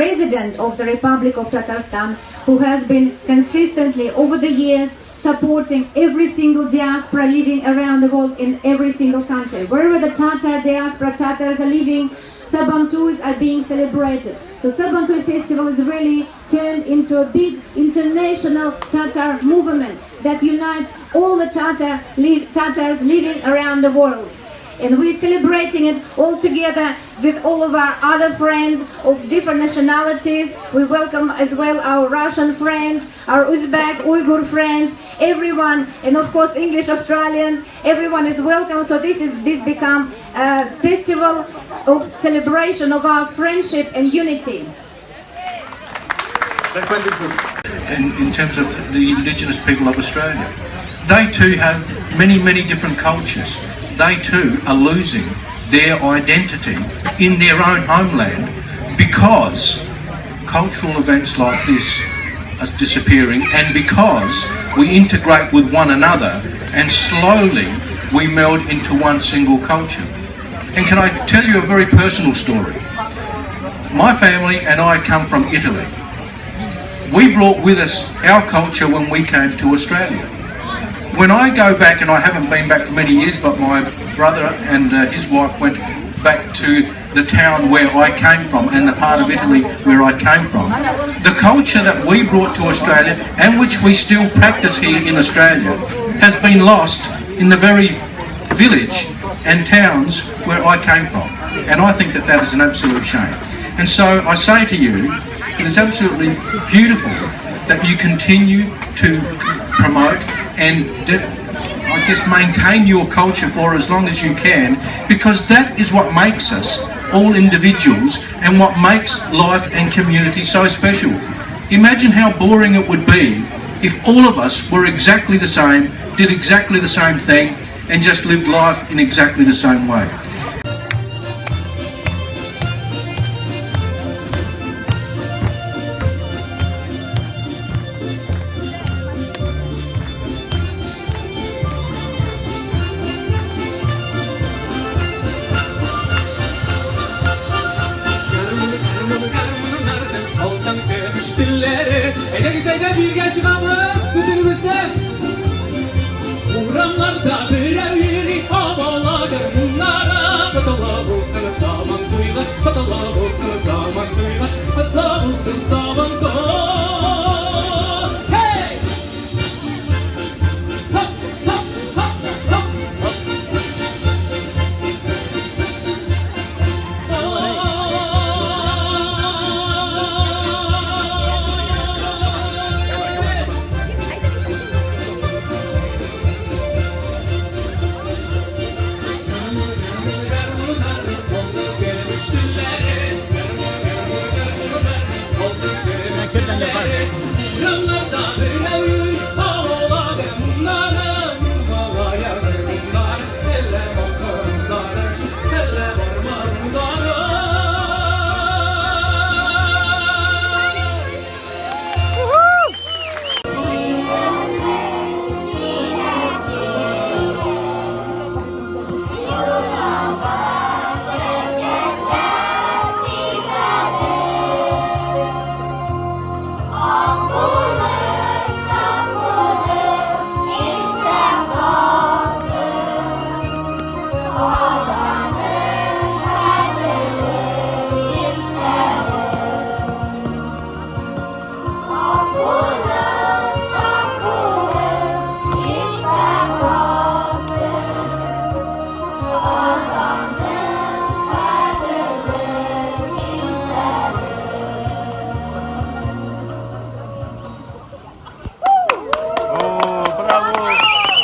President of the Republic of Tatarstan, who has been consistently over the years supporting every single diaspora living around the world in every single country. Wherever the Tatar diaspora, Tatars are living, Sabantuis are being celebrated. So Sabantui Festival is really turned into a big international Tatar movement that unites all the Tatars living around the world. And we're celebrating it all together with all of our other friends of different nationalities. We welcome as well our Russian friends, our Uzbek, Uyghur friends, everyone, and of course English Australians. Everyone is welcome. So this become a festival of celebration of our friendship and unity. In terms of the Indigenous people of Australia, they too have many different cultures. They too are losing their identity in their own homeland because cultural events like this are disappearing, and because we integrate with one another and slowly we meld into one single culture. And can I tell you a very personal story? My family and I come from Italy. We brought with us our culture when we came to Australia. When I go back, and I haven't been back for many years, but my brother and his wife went back to the town where I came from and the part of Italy where I came from, the culture that we brought to Australia and which we still practice here in Australia has been lost in the very village and towns where I came from. And I think that that is an absolute shame. And so I say to you, it is absolutely beautiful that you continue to promote and I guess maintain your culture for as long as you can, because that is what makes us all individuals and what makes life and community so special. Imagine how boring it would be if all of us were exactly the same, did exactly the same thing, and just lived life in exactly the same way. Elimizde bir genç namlusudur bize. Uğramlarda birer yeri havaladır. Bunlara fıtıla bulsun zaman duyla, fıtıla bulsun zaman duyla, fıtıla bulsun zaman duyla. Hey! Hop, hop, hop, hop, hop.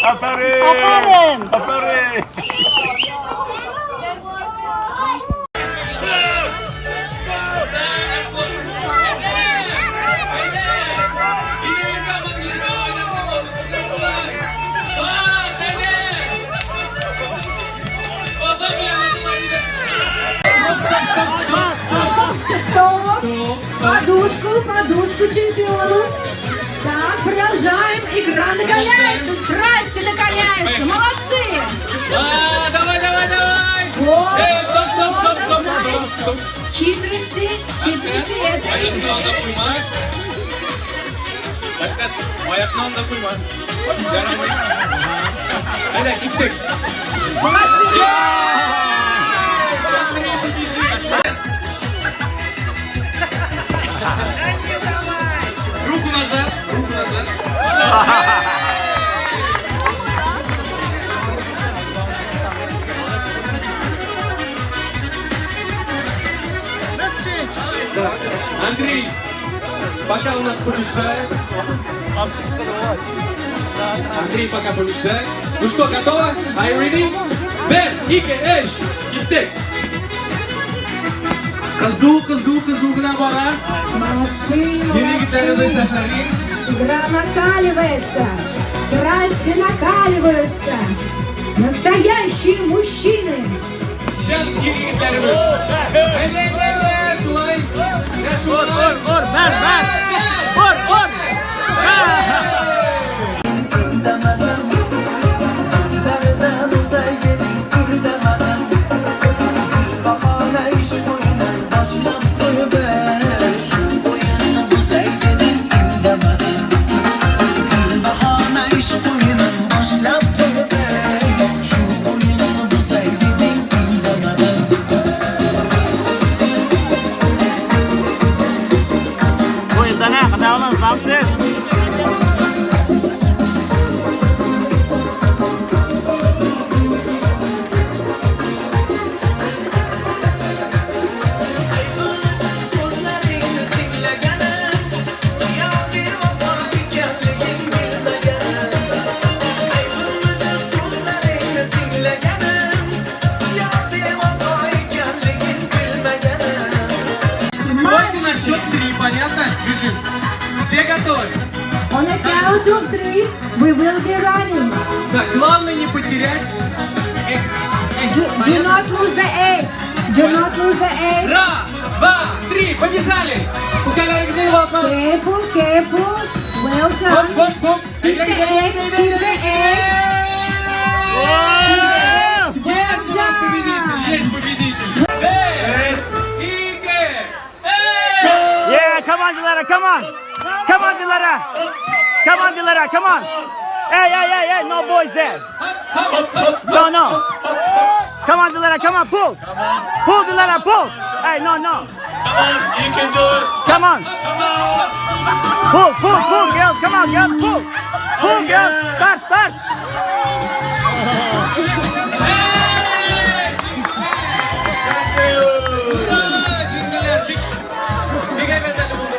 Aferin! Aferin! Подушку чемпиону. Так, продолжаем. Игра накаляется, страсти накаляются. Молодцы! Давай! Вот. Стоп. Хитрости это. Ayakını onda koyma. Başka ayakını onda koyma. Yaramayın. Hadi gittik. Молодцы. Андрей победитель. Руку назад. Андрей, пока у нас побеждает. Андрей пока побеждает. Ну что, готово? Are you ready? Ben, iki, eş, gittik. Kızıl bana. Молодцы, Yeni gitarını молодцы. seferli. Игра накаливается. Страсти накаливаются. Настоящие мужчины. Şan yeni gitarımız. Evet, Sulay. Vur, ver. Vur. Bu yılda ne kadar olan zamdır? Давайте на счет 3, понятно? Бежим. Все готовы? On a count of 3, we will be running. Так, главное не потерять Do not lose the egg. Do not lose the egg. Раз, два, три, побежали! Угадай, где вопрос? Careful. Well done. Хоп. Keep the eggs, keep the eggs. Есть у нас победитель! Эй! Игорь! Эй! Yeah, come on Dilara, come on Dilara, come on. Hey, no boys there. No. Come on Dilara, come on, pull. Pull Dilara, pull. Hey, no. Come on, you can do it. Come on. Pull, girls, come on, girls, pull. Pull, girls, start. Şimdi bir kaybedelim onu.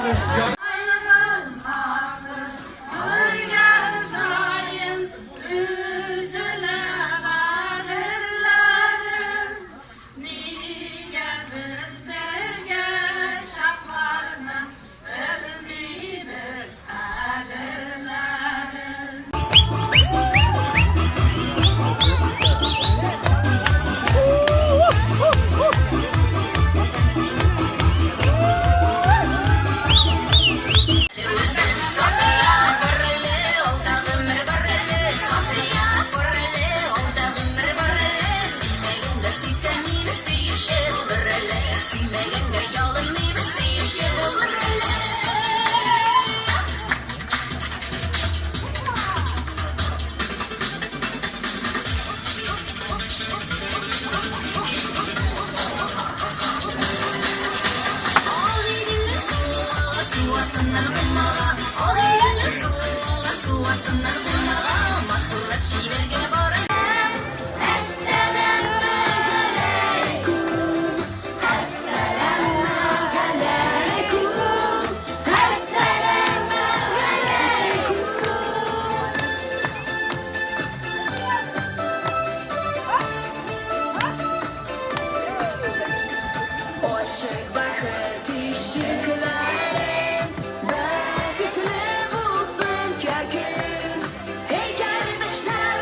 Hey kardeşler,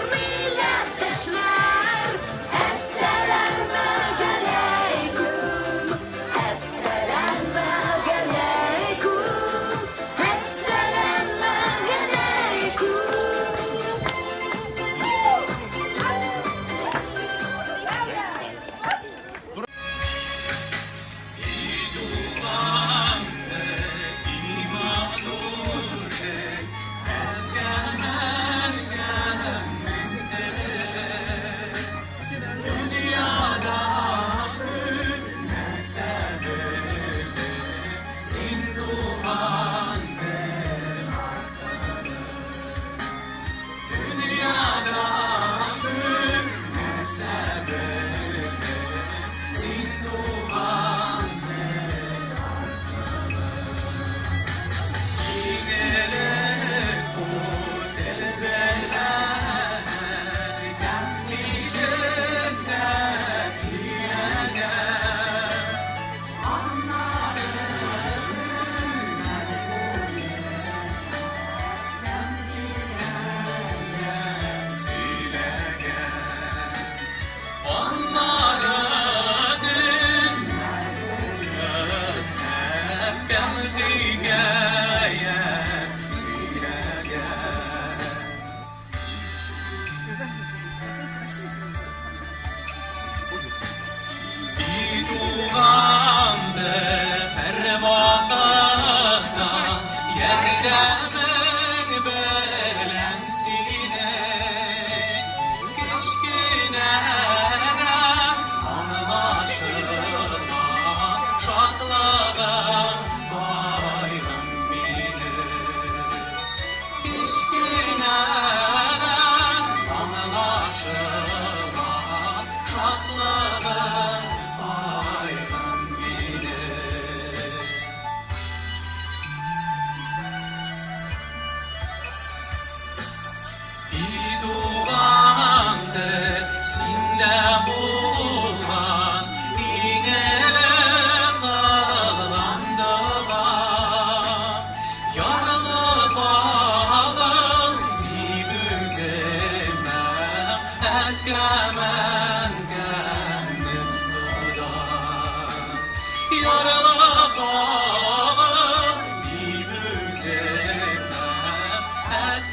Yaralı bağlı bir müzeyler et